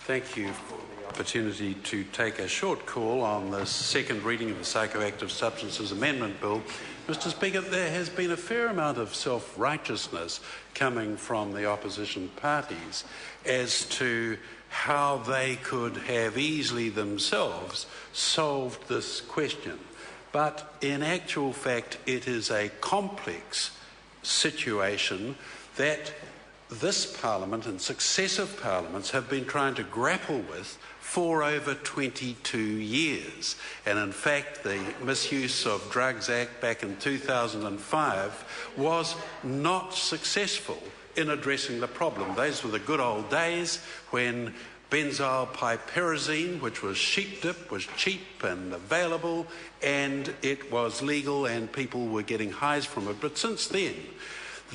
Thank you for the opportunity to take a short call on the second reading of the Psychoactive Substances Amendment Bill. Mr. Speaker, there has been a fair amount of self-righteousness coming from the opposition parties as to how they could have easily themselves solved this question. But in actual fact, it is a complex situation that this Parliament and successive parliaments have been trying to grapple with for over 22 years. And in fact, the Misuse of Drugs Act back in 2005 was not successful in addressing the problem. Those were the good old days when benzyl piperazine, which was sheep dip, was cheap and available, and it was legal and people were getting highs from it. But since then,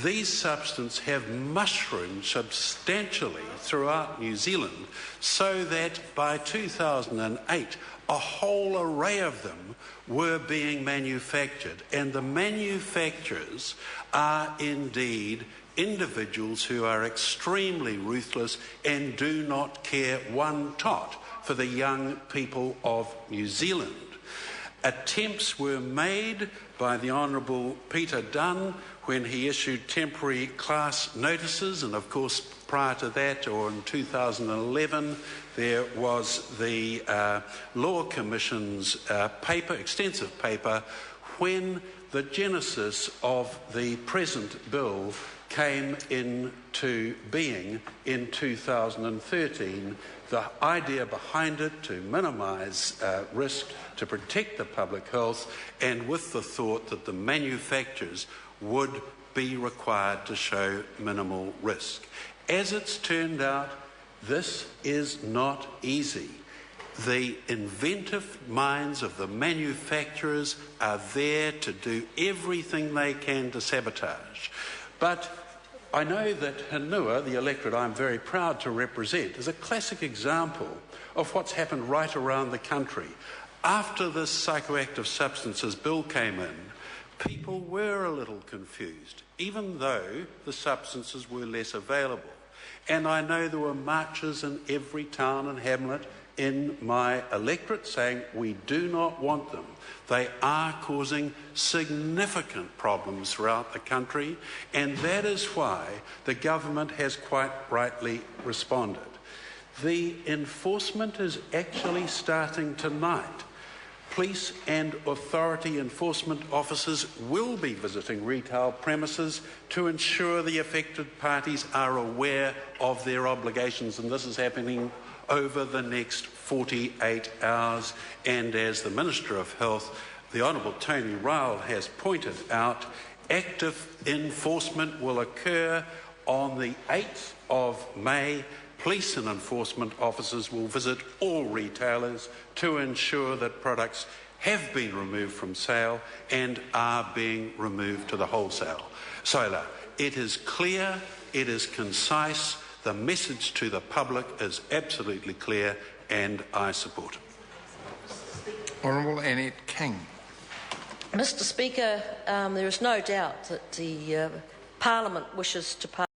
these substances have mushroomed substantially throughout New Zealand, so that by 2008 a whole array of them were being manufactured, and the manufacturers are indeed individuals who are extremely ruthless and do not care one tot for the young people of New Zealand. Attempts were made by the Honourable Peter Dunn when he issued temporary class notices, and of course prior to that, or in 2011, there was the Law Commission's extensive paper, when the genesis of the present bill came into being in 2013. The idea behind it to minimise risk, to protect the public health, and with the thought that the manufacturers would be required to show minimal risk. As it's turned out, this is not easy. The inventive minds of the manufacturers are there to do everything they can to sabotage. But I know that Hanua, the electorate I'm very proud to represent, is a classic example of what's happened right around the country. After this Psychoactive Substances Bill came in, people were a little confused, even though the substances were less available. And I know there were marches in every town and hamlet in my electorate saying, we do not want them. They are causing significant problems throughout the country, and that is why the government has quite rightly responded. The enforcement is actually starting tonight. Police and authority enforcement officers will be visiting retail premises to ensure the affected parties are aware of their obligations, and this is happening over the next 48 hours. And as the Minister of Health, the Honourable Tony Ryle, has pointed out, active enforcement will occur on the 8th of May. Police and enforcement officers will visit all retailers to ensure that products have been removed from sale and are being removed to the wholesaler. It is clear, it is concise, the message to the public is absolutely clear, and I support it. Honourable Annette King. Mr. Speaker, there is no doubt that the Parliament wishes to pass